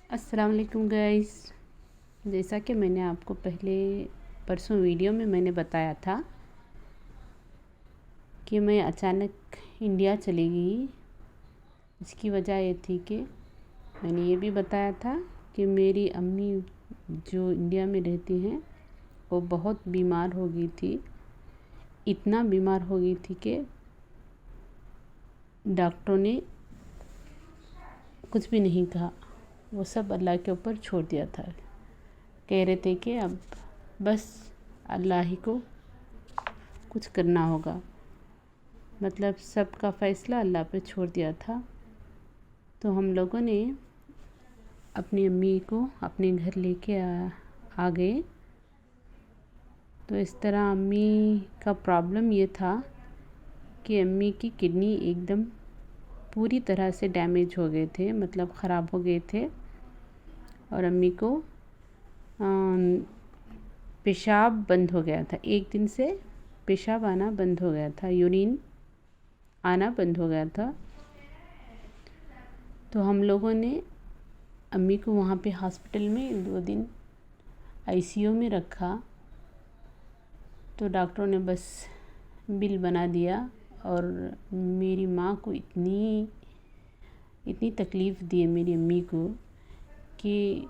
अस्सलाम वालेकुम गाइस। जैसा कि मैंने आपको पहले परसों वीडियो में मैंने बताया था कि मैं अचानक इंडिया चली गई। इसकी वजह ये थी कि मैंने ये भी बताया था कि मेरी अम्मी जो इंडिया में रहती हैं वो बहुत बीमार हो गई थी। इतना बीमार हो गई थी कि डॉक्टरों ने कुछ भी नहीं कहा, वो सब अल्लाह के ऊपर छोड़ दिया था। कह रहे थे कि अब बस अल्लाह ही को कुछ करना होगा, मतलब सबका फ़ैसला अल्लाह पे छोड़ दिया था। तो हम लोगों ने अपनी अम्मी को अपने घर लेके आ गए। तो इस तरह अम्मी का प्रॉब्लम ये था कि अम्मी की किडनी एकदम पूरी तरह से डैमेज हो गए थे, मतलब ख़राब हो गए थे। और अम्मी को पेशाब बंद हो गया था, एक दिन से पेशाब आना बंद हो गया था, यूरिन आना बंद हो गया था। तो हम लोगों ने अम्मी को वहाँ पे हॉस्पिटल में 2 दिन आईसीयू में रखा। तो डॉक्टरों ने बस बिल बना दिया और मेरी माँ को इतनी तकलीफ़ दी है मेरी अम्मी को कि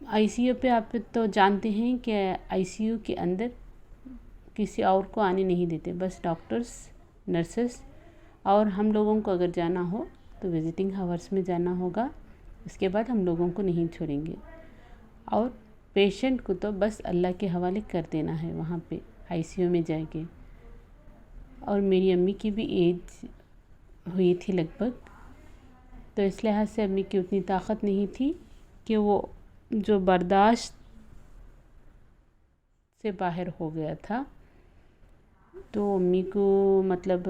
आईसीयू पे आप तो जानते हैं कि आईसीयू के अंदर किसी और को आने नहीं देते, बस डॉक्टर्स, नर्सेस और हम लोगों को अगर जाना हो तो विज़िटिंग हावर्स में जाना होगा। उसके बाद हम लोगों को नहीं छोड़ेंगे और पेशेंट को तो बस अल्लाह के हवाले कर देना है वहाँ पे आईसीयू में जाके। और मेरी अम्मी की भी एज हुई थी लगभग, तो इस लिहाज से अम्मी की उतनी ताकत नहीं थी कि वो जो बर्दाश्त से बाहर हो गया था। तो अम्मी को मतलब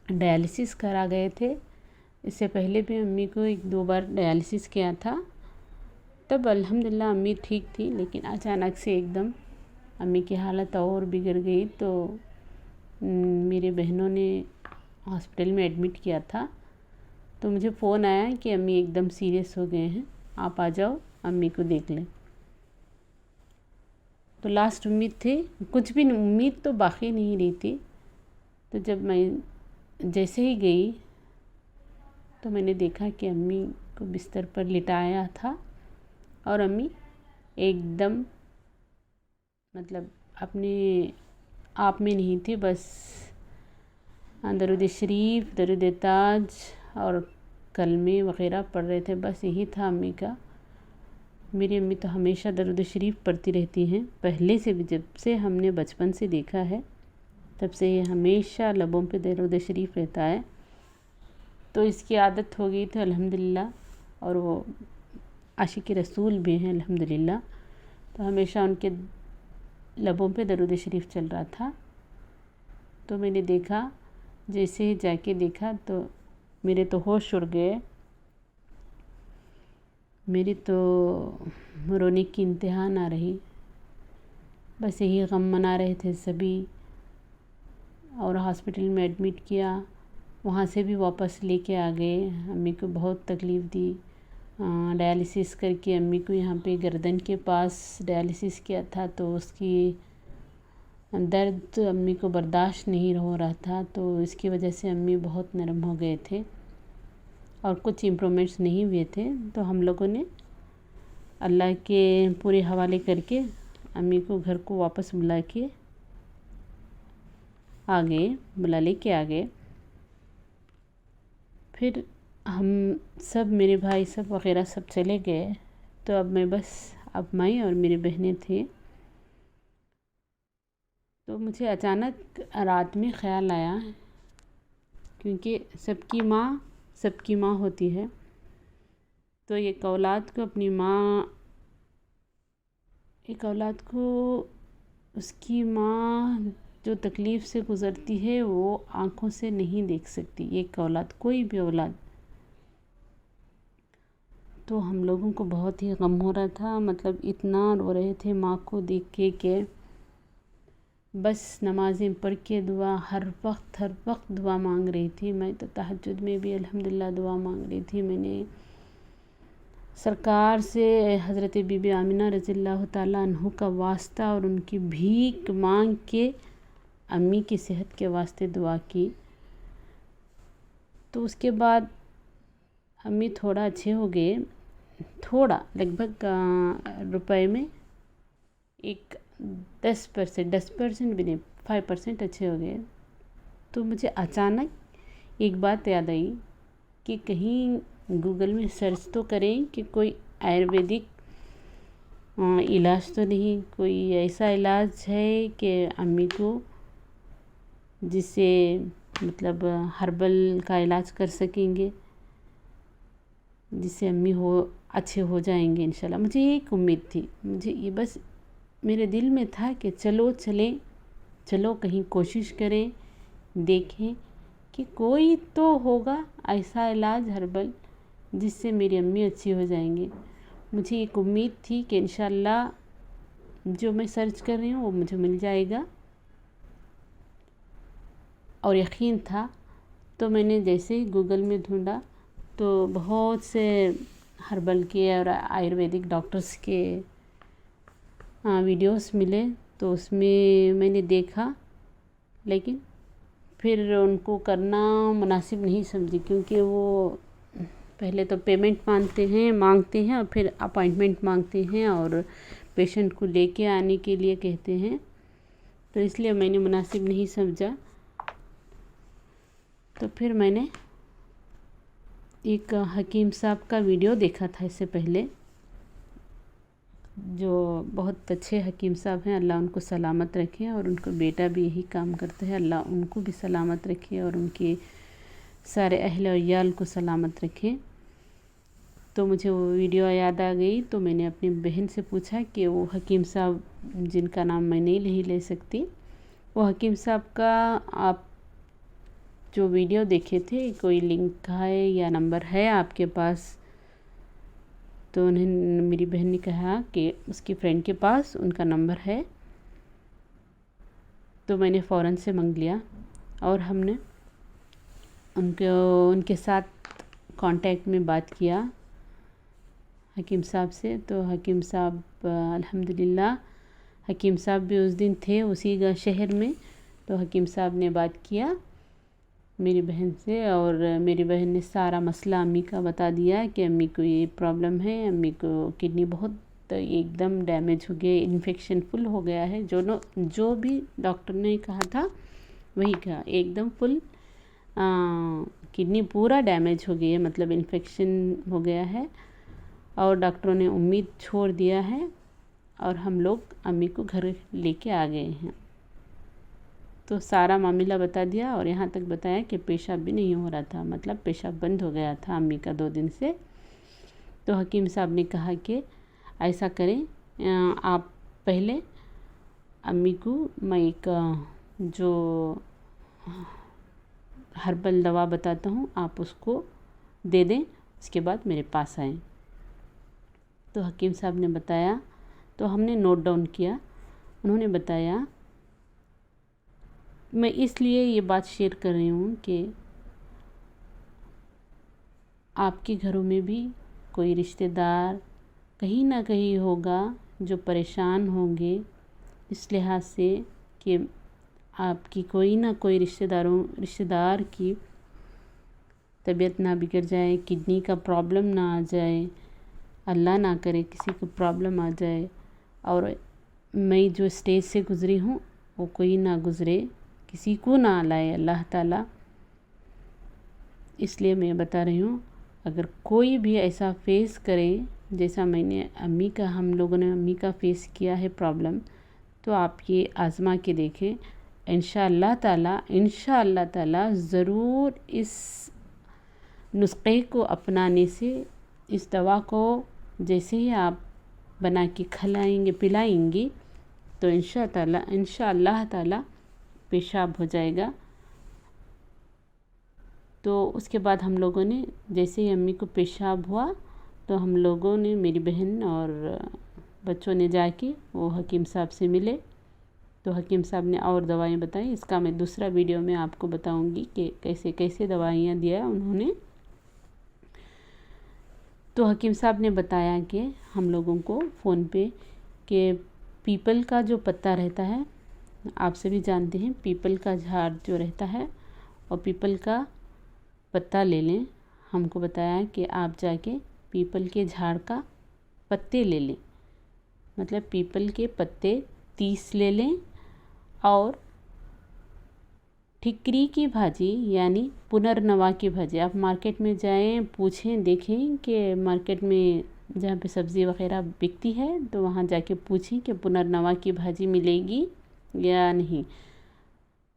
डायलिसिस करा गए थे। इससे पहले भी अम्मी को 1-2 बार डायलिसिस किया था, तब अल्हम्दुलिल्लाह अम्मी ठीक थी। लेकिन अचानक से एकदम अम्मी की हालत और बिगड़ गई। तो मेरे बहनों ने हॉस्पिटल में एडमिट किया था। तो मुझे फ़ोन आया कि अम्मी एकदम सीरियस हो गए हैं, आप आ जाओ अम्मी को देख लें। तो लास्ट उम्मीद थी, कुछ भी उम्मीद तो बाकी नहीं रही थी। तो जब मैं जैसे ही गई तो मैंने देखा कि अम्मी को बिस्तर पर लिटाया था और अम्मी एकदम मतलब अपने आप में नहीं थी, बस दरूद शरीफ, दरूद ताज और कलमे वग़ैरह पढ़ रहे थे, बस यही था अम्मी का। मेरी अम्मी तो हमेशा दरूद शरीफ पढ़ती रहती हैं, पहले से भी, जब से हमने बचपन से देखा है तब से ये हमेशा लबों पे दरूद शरीफ रहता है। तो इसकी आदत हो गई थी अल्हम्दुलिल्लाह। और वो आशिक़ रसूल भी हैं अल्हम्दुलिल्लाह। तो हमेशा उनके लबों पे दरूद शरीफ चल रहा था। तो मैंने देखा, जैसे ही जाके देखा तो मेरे तो होश उड़ गए। मेरी तो रोने की इंतहा ना रही, बस यही गम मना रहे थे सभी। और हॉस्पिटल में एडमिट किया, वहाँ से भी वापस लेके आ गए। अम्मी को बहुत तकलीफ़ दी। डायलिसिस करके अम्मी को यहाँ पे गर्दन के पास डायलिसिस किया था, तो उसकी दर्द अम्मी को बर्दाश्त नहीं हो रहा था। तो इसकी वजह से अम्मी बहुत नरम हो गए थे और कुछ इम्प्रूवमेंट्स नहीं हुए थे। तो हम लोगों ने अल्लाह के पूरे हवाले करके अम्मी को घर को वापस बुला लेके आ गए। फिर हम सब, मेरे भाई सब वग़ैरह सब चले गए। तो अब मैं और मेरी बहनें थे। तो मुझे अचानक रात में ख़्याल आया, क्योंकि सबकी माँ होती है। तो एक औलाद को उसकी माँ जो तकलीफ़ से गुज़रती है वो आँखों से नहीं देख सकती, एक औलाद, कोई भी औलाद। तो हम लोगों को बहुत ही गम हो रहा था, मतलब इतना रो रहे थे माँ को देख के बस नमाज़ें पढ़ के दुआ हर वक्त दुआ मांग रही थी। मैं तो तहज्जुद में भी अल्हम्दुलिल्लाह दुआ मांग रही थी। मैंने सरकार से हज़रत बीबी आमिना रज़ियल्लाहु ताला अन्हु का वास्ता और उनकी भीख मांग के अम्मी की सेहत के वास्ते दुआ की। तो उसके बाद अम्मी थोड़ा अच्छे हो गए, थोड़ा लगभग रुपए में एक 10% भी नहीं, 5% अच्छे हो गए। तो मुझे अचानक एक बात याद आई कि कहीं गूगल में सर्च तो करें कि कोई आयुर्वेदिक इलाज तो नहीं, कोई ऐसा इलाज है कि अम्मी को जिससे मतलब हर्बल का इलाज कर सकेंगे, जिससे अम्मी अच्छे हो जाएंगे इंशाल्लाह। मुझे एक उम्मीद थी, मुझे ये बस मेरे दिल में था कि चलो कहीं कोशिश करें, देखें कि कोई तो होगा ऐसा इलाज हर्बल जिससे मेरी अम्मी अच्छी हो जाएंगी। मुझे एक उम्मीद थी कि इंशाल्लाह जो मैं सर्च कर रही हूँ वो मुझे मिल जाएगा, और यकीन था। तो मैंने जैसे ही गूगल में ढूंढा तो बहुत से हर्बल के और आयुर्वेदिक डॉक्टर्स के वीडियोस मिले। तो उसमें मैंने देखा, लेकिन फिर उनको करना मुनासिब नहीं समझी, क्योंकि वो पहले तो पेमेंट मांगते हैं और फिर अपॉइंटमेंट मांगते हैं और पेशेंट को लेके आने के लिए कहते हैं। तो इसलिए मैंने मुनासिब नहीं समझा। तो फिर मैंने एक हकीम साहब का वीडियो देखा था इससे पहले, जो बहुत अच्छे हकीम साहब हैं, अल्लाह उनको सलामत रखे, और उनका बेटा भी यही काम करते हैं, अल्लाह उनको भी सलामत रखे और उनके सारे अहल और याल को सलामत रखे। तो मुझे वो वीडियो याद आ गई। तो मैंने अपनी बहन से पूछा कि वो हकीम साहब जिनका नाम मैं नहीं ले सकती, वो हकीम साहब का आप जो वीडियो देखे थे, कोई लिंक है या नंबर है आपके पास? तो उन्हें मेरी बहन ने कहा कि उसकी फ्रेंड के पास उनका नंबर है। तो मैंने फ़ौरन से मांग लिया और हमने उनके साथ कांटेक्ट में बात किया हकीम साहब से। तो हकीम साहब अल्हम्दुलिल्लाह, हकीम साहब भी उस दिन थे उसी शहर में। तो हकीम साहब ने बात किया मेरी बहन से, और मेरी बहन ने सारा मसला अम्मी का बता दिया कि अम्मी को ये प्रॉब्लम है, अम्मी को किडनी बहुत एकदम डैमेज हो गया, इन्फेक्शन फुल हो गया है। जो भी डॉक्टर ने कहा था वही कहा, एकदम फुल किडनी पूरा डैमेज हो गई है, मतलब इन्फेक्शन हो गया है, और डॉक्टरों ने उम्मीद छोड़ दिया है, और हम लोग अम्मी को घर लेके आ गए हैं। तो सारा मामला बता दिया, और यहाँ तक बताया कि पेशाब भी नहीं हो रहा था, मतलब पेशाब बंद हो गया था अम्मी का 2 दिन से। तो हकीम साहब ने कहा कि ऐसा करें, आप पहले अम्मी को मैं एक जो हर्बल दवा बताता हूँ, आप उसको दे दें, उसके बाद मेरे पास आएँ। तो हकीम साहब ने बताया, तो हमने नोट डाउन किया। उन्होंने बताया, मैं इसलिए ये बात शेयर कर रही हूँ कि आपके घरों में भी कोई रिश्तेदार कहीं ना कहीं होगा जो परेशान होंगे, इस लिहाज से कि आपकी कोई ना कोई रिश्तेदार की तबीयत ना बिगड़ जाए, किडनी का प्रॉब्लम ना आ जाए, अल्लाह ना करे किसी को प्रॉब्लम आ जाए, और मैं जो स्टेज से गुज़री हूँ वो कोई ना गुज़रे, किसी को ना लाए अल्लाह ताला। इसलिए मैं बता रही हूँ, अगर कोई भी ऐसा फेस करे जैसा हम लोगों ने अम्मी का फेस किया है प्रॉब्लम, तो आप ये आज़मा के देखें। इंशाअल्लाह ताला ज़रूर इस नुस्खे को अपनाने से, इस दवा को जैसे ही आप बना के खिलाएंगे पिलाएंगी, तो इंशाअल्लाह ताला पेशाब हो जाएगा। तो उसके बाद हम लोगों ने, जैसे ही अम्मी को पेशाब हुआ, तो हम लोगों ने, मेरी बहन और बच्चों ने जाके वो हकीम साहब से मिले। तो हकीम साहब ने और दवाएं बताई, इसका मैं दूसरा वीडियो में आपको बताऊंगी कि कैसे कैसे दवाइयाँ दिया उन्होंने। तो हकीम साहब ने बताया कि हम लोगों को फ़ोन पे कि पीपल का जो पत्ता रहता है, आप सभी जानते हैं पीपल का झाड़ जो रहता है, और पीपल का पत्ता ले लें। हमको बताया कि आप जाके पीपल के झाड़ का पत्ते ले लें, मतलब पीपल के पत्ते 30 ले लें, और ठिकरी की भाजी यानी पुनर्नवा की भाजी। आप मार्केट में जाएं, पूछें, देखें कि मार्केट में जहाँ पे सब्ज़ी वग़ैरह बिकती है तो वहाँ जाके पूछें कि पुनर्नवा की भाजी मिलेगी या नहीं।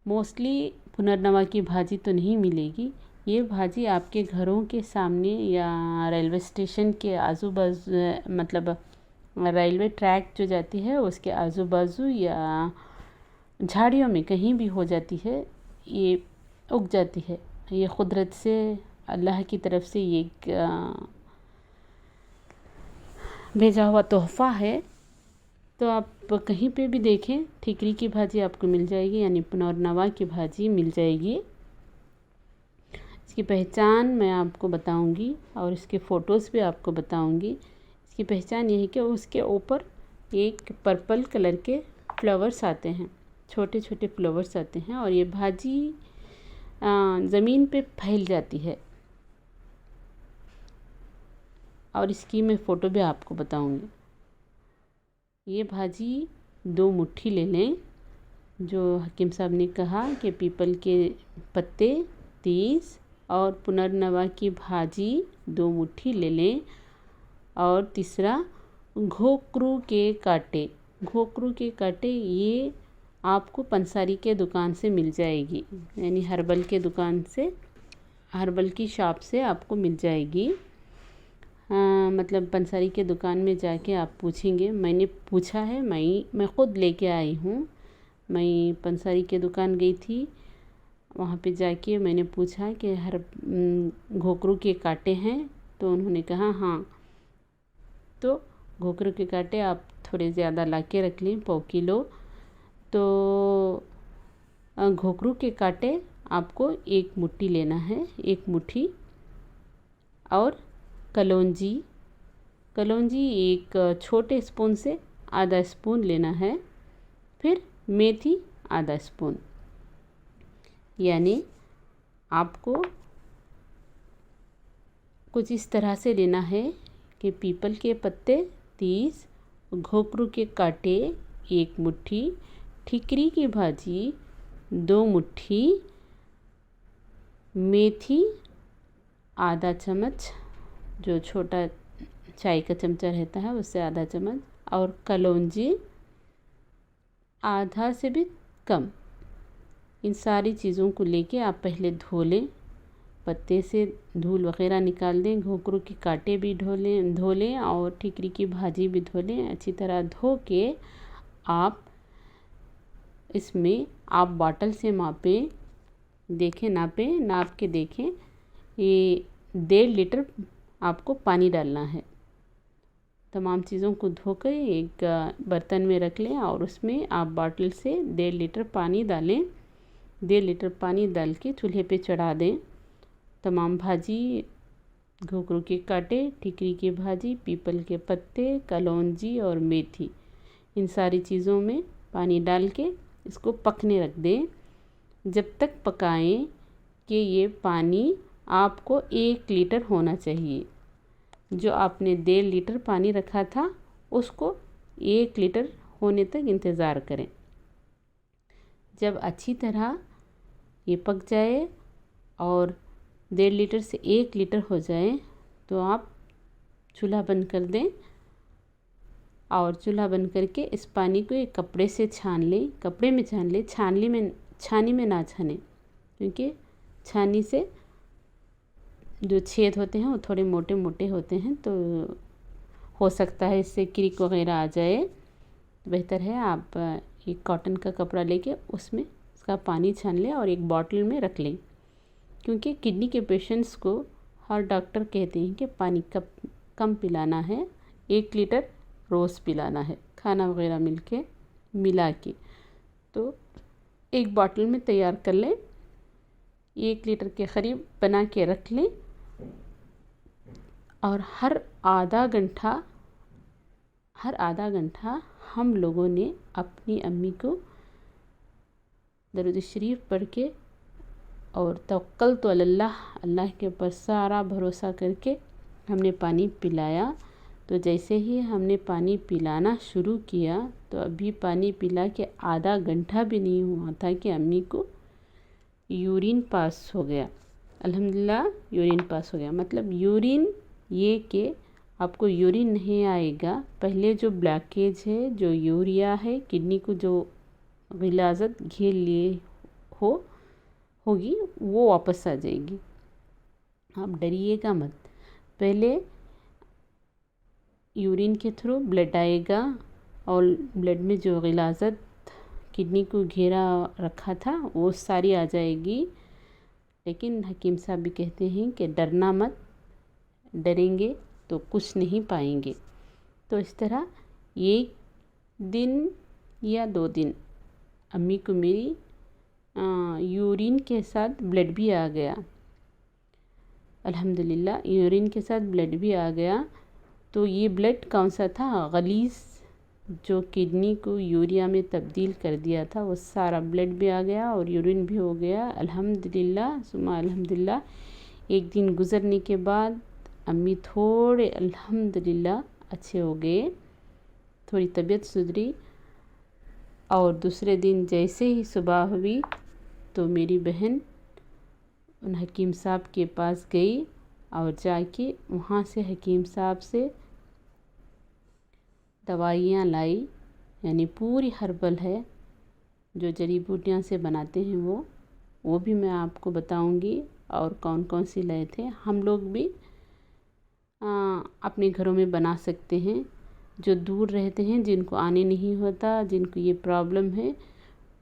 मोस्टली पुनर्नवा की भाजी तो नहीं मिलेगी। ये भाजी आपके घरों के सामने या रेलवे स्टेशन के आजू बाजू, मतलब रेलवे ट्रैक जो जाती है उसके आजू बाजू या झाड़ियों में कहीं भी हो जाती है, ये उग जाती है। ये कुदरत से, अल्लाह की तरफ से ये भेजा हुआ तोहफ़ा है। तो आप कहीं पे भी देखें ठिकरी की भाजी आपको मिल जाएगी, यानी पुनर्नवा की भाजी मिल जाएगी। इसकी पहचान मैं आपको बताऊंगी और इसके फ़ोटोज़ भी आपको बताऊंगी। इसकी पहचान ये है कि उसके ऊपर एक पर्पल कलर के फ्लावर्स आते हैं, छोटे छोटे फ्लावर्स आते हैं, और ये भाजी ज़मीन पे फैल जाती है। और इसकी मैं फ़ोटो भी आपको बताऊंगी। ये भाजी 2 मुट्ठी ले लें, जो हकीम साहब ने कहा कि पीपल के पत्ते 30 और पुनर्नवा की भाजी 2 मुट्ठी ले लें। और तीसरा घोकरू के कांटे। घोकरू के कांटे ये आपको पंसारी के दुकान से मिल जाएगी, यानी हर्बल के दुकान से, हर्बल की शॉप से आपको मिल जाएगी। मतलब पंसारी के दुकान में जाके आप पूछेंगे। मैंने पूछा है, मैं ख़ुद लेके आई हूँ। मैं पंसारी के दुकान गई थी, वहाँ पे जाके मैंने पूछा कि घोकरू के कांटे हैं, तो उन्होंने कहा हाँ। तो घोकरू के कांटे आप थोड़े ज़्यादा ला के रख लें, 1 किलो। तो घोकरू के कांटे आपको 1 मुट्ठी लेना है, 1 मुट्ठी। और कलौंजी एक छोटे स्पून से आधा स्पून लेना है। फिर मेथी आधा स्पून। यानी आपको कुछ इस तरह से लेना है कि पीपल के पत्ते 30, घोकरू के कांटे 1 मुट्ठी, ठिकरी की भाजी 2 मुट्ठी, मेथी आधा चम्मच, जो छोटा चाय का चमचा रहता है उससे आधा चम्मच, और कलौंजी आधा से भी कम। इन सारी चीज़ों को लेके आप पहले धो लें, पत्ते से धूल वगैरह निकाल दें, घोकरू के कांटे भी धो लें और ठिकरी की भाजी भी धो लें। अच्छी तरह धो के आप इसमें आप बॉटल से मापें, देखें, नाप के देखें। ये 1.5 लीटर आपको पानी डालना है। तमाम चीज़ों को धोकर एक बर्तन में रख लें और उसमें आप बॉटल से 1.5 लीटर पानी डालें। 1.5 लीटर पानी डाल के चूल्हे पे चढ़ा दें। तमाम भाजी, घोकरू के कांटे, ठिकरी की भाजी, पीपल के पत्ते, कलौंजी और मेथी, इन सारी चीज़ों में पानी डाल के इसको पकने रख दें। जब तक पकाएं कि ये पानी आपको 1 लीटर होना चाहिए। जो आपने 1.5 लीटर पानी रखा था उसको 1 लीटर होने तक इंतज़ार करें। जब अच्छी तरह ये पक जाए और 1.5 लीटर से 1 लीटर हो जाए तो आप चूल्हा बंद कर दें। और चूल्हा बंद करके इस पानी को एक कपड़े से छान लें, कपड़े में छान लें, छानी में ना छानें, क्योंकि छानी से जो छेद होते हैं वो थोड़े मोटे मोटे होते हैं, तो हो सकता है इससे क्रिक वगैरह आ जाए। तो बेहतर है आप एक कॉटन का कपड़ा लेके उसमें इसका पानी छान लें और एक बॉटल में रख लें, क्योंकि किडनी के पेशेंट्स को हर डॉक्टर कहते हैं कि पानी कम पिलाना है, 1 लीटर रोज़ पिलाना है, खाना वगैरह मिला के। तो एक बॉटल में तैयार कर लें, 1 लीटर के करीब बना के रख लें। और हर आधा घंटा हम लोगों ने अपनी अम्मी को दरूद शरीफ पढ़ के और तवक्कल तो अल्लाह के ऊपर सारा भरोसा करके हमने पानी पिलाया। तो जैसे ही हमने पानी पिलाना शुरू किया तो अभी पानी पिला के आधा घंटा भी नहीं हुआ था कि अम्मी को यूरिन पास हो गया। अल्हम्दुलिल्लाह यूरिन पास हो गया। मतलब यूरिन ये कि आपको यूरिन नहीं आएगा, पहले जो ब्लॉकेज है, जो यूरिया है, किडनी को जो गिलाज़त घेर लिए होगी वो वापस आ जाएगी। आप डरिएगा मत। पहले यूरिन के थ्रू ब्लड आएगा और ब्लड में जो गिलाज़त किडनी को घेरा रखा था वो सारी आ जाएगी। लेकिन हकीम साहब भी कहते हैं कि डरना मत, डरेंगे तो कुछ नहीं पाएंगे। तो इस तरह 1 दिन या 2 दिन अम्मी को मेरी यूरिन के साथ ब्लड भी आ गया। अल्हम्दुलिल्लाह यूरिन के साथ ब्लड भी आ गया। तो ये ब्लड कौन सा था? गलीज़ जो किडनी को यूरिया में तब्दील कर दिया था वो सारा ब्लड भी आ गया और यूरिन भी हो गया। अल्हम्दुलिल्लाह सुम्मा अल्हम्दुलिल्लाह। 1 दिन गुज़रने के बाद अम्मी थोड़े अल्हम्दुलिल्लाह अच्छे हो गए, थोड़ी तबीयत सुधरी। और दूसरे दिन जैसे ही सुबह हुई तो मेरी बहन उन हकीम साहब के पास गई और जाके वहाँ से हकीम साहब से दवाइयाँ लाई। यानी पूरी हर्बल है, जो जड़ी बूटियाँ से बनाते हैं वो भी मैं आपको बताऊंगी और कौन कौन सी लाए थे। हम लोग भी अपने घरों में बना सकते हैं। जो दूर रहते हैं, जिनको आने नहीं होता, जिनको ये प्रॉब्लम है,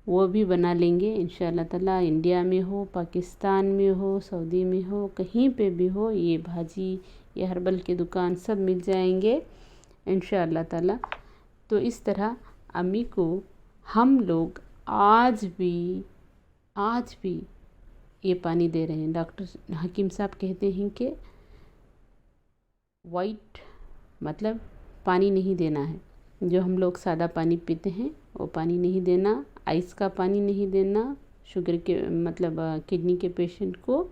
वो भी बना लेंगे इंशाअल्लाह ताला। इंडिया में हो, पाकिस्तान में हो, सऊदी में हो, कहीं पे भी हो, ये भाजी, ये हर्बल की दुकान सब मिल जाएंगे इंशाअल्लाह ताला। तो इस तरह अम्मी को हम लोग आज भी ये पानी दे रहे हैं। डॉक्टर हकीम साहब कहते हैं कि वाइट मतलब पानी नहीं देना है। जो हम लोग सादा पानी पीते हैं वो पानी नहीं देना, आइस का पानी नहीं देना। शुगर के मतलब किडनी के पेशेंट को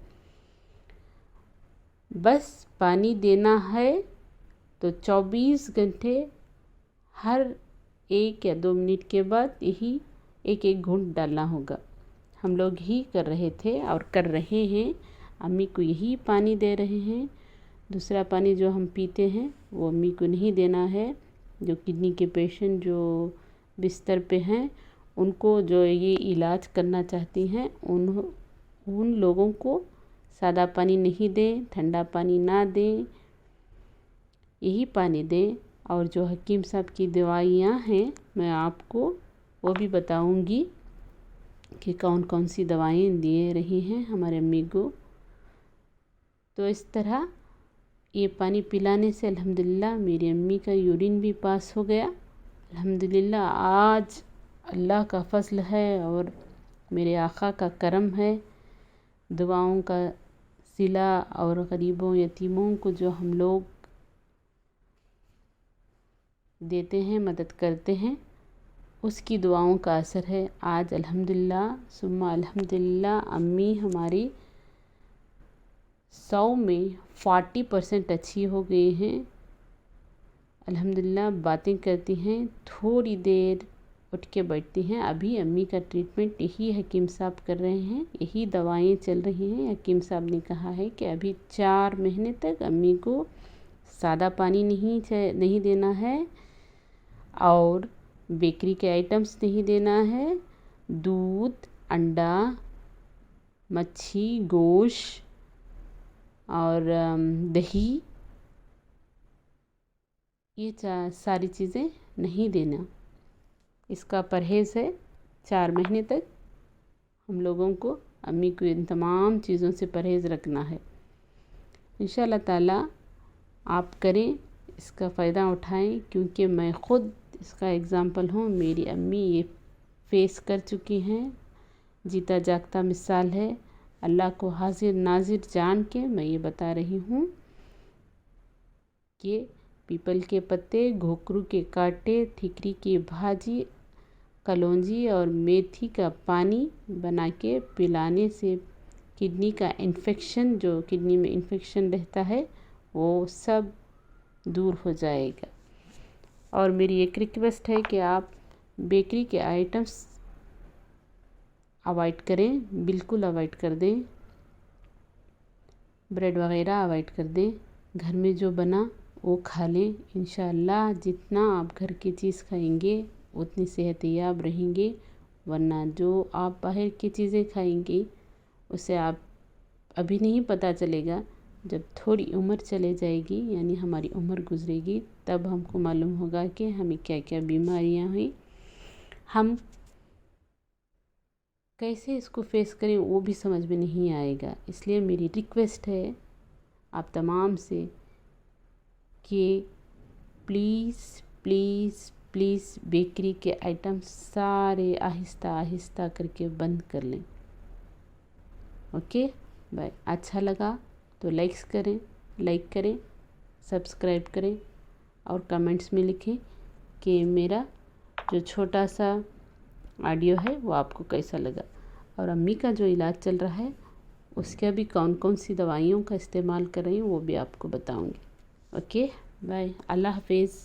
बस पानी देना है। तो 24 घंटे हर 1 या 2 मिनट के बाद यही 1-1 घूंट डालना होगा। हम लोग ही कर रहे थे और कर रहे हैं। अम्मी को यही पानी दे रहे हैं। दूसरा पानी जो हम पीते हैं वो अम्मी को नहीं देना है। जो किडनी के पेशेंट जो बिस्तर पे हैं, उनको जो ये इलाज करना चाहती हैं, उन लोगों को सादा पानी नहीं दें, ठंडा पानी ना दें, यही पानी दें। और जो हकीम साहब की दवाइयाँ हैं मैं आपको वो भी बताऊंगी कि कौन कौन सी दवाएं दे रही हैं हमारे अम्मी को। तो इस तरह ये पानी पिलाने से अल्हम्दुलिल्लाह मेरी अम्मी का यूरिन भी पास हो गया। अल्हम्दुलिल्लाह आज अल्लाह का फज़ल है और मेरे आका का करम है। दुआओं का सिला और गरीबों यतीमों को जो हम लोग देते हैं, मदद करते हैं, उसकी दुआओं का असर है। आज अल्हम्दुलिल्लाह सुम्मा अल्हम्दुलिल्लाह अम्मी हमारी 100 में 40% अच्छी हो गई हैं। अल्हम्दुलिल्लाह बातें करती हैं, थोड़ी देर उठ के बैठती हैं। अभी अम्मी का ट्रीटमेंट यही हकीम साहब कर रहे हैं, यही दवाएं चल रही हैं। हकीम साहब ने कहा है कि अभी 4 महीने तक अम्मी को सादा पानी नहीं देना है और बेकरी के आइटम्स नहीं देना है। दूध, अंडा, मच्छी, गोश्त और दही, ये सारी चीज़ें नहीं देना। इसका परहेज़ है। 4 महीने तक हम लोगों को अम्मी को इन तमाम चीज़ों से परहेज़ रखना है। इंशाअल्लाह ताला आप करें, इसका फ़ायदा उठाएं, क्योंकि मैं ख़ुद इसका एग्ज़ाम्पल हूँ। मेरी अम्मी ये फेस कर चुकी हैं। जीता जागता मिसाल है। अल्लाह को हाजिर नाजिर जान के मैं ये बता रही हूँ। के पीपल के पत्ते, घोकरू के कांटे, थिकरी की भाजी, कलौंजी और मेथी का पानी बना के पिलाने से किडनी का इन्फेक्शन, जो किडनी में इन्फेक्शन रहता है, वो सब दूर हो जाएगा। और मेरी एक रिक्वेस्ट है कि आप बेकरी के आइटम्स अवॉइड करें, बिल्कुल अवॉइड कर दें। ब्रेड वगैरह अवॉइड कर दें। घर में जो बना वो खा लें। इंशाअल्लाह जितना आप घर की चीज़ खाएंगे उतनी सेहतयाब रहेंगे, वरना जो आप बाहर की चीज़ें खाएंगे उसे आप अभी नहीं पता चलेगा। जब थोड़ी उम्र चले जाएगी, यानी हमारी उम्र गुजरेगी, तब हमको मालूम होगा कि हमें क्या क्या बीमारियां हुई, हम कैसे इसको फेस करें वो भी समझ में नहीं आएगा। इसलिए मेरी रिक्वेस्ट है आप तमाम से कि प्लीज़ प्लीज़ प्लीज़ बेकरी के आइटम सारे आहिस्ता आहिस्ता करके बंद कर लें। Okay bye. अच्छा लगा तो लाइक करें, सब्सक्राइब करें और कमेंट्स में लिखें कि मेरा जो छोटा सा ऑडियो है वो आपको कैसा लगा। और अम्मी का जो इलाज चल रहा है उसका भी कौन कौन सी दवाइयों का इस्तेमाल कर रही हूँ वो भी आपको बताऊँगी। Okay bye. अल्लाह हाफिज़।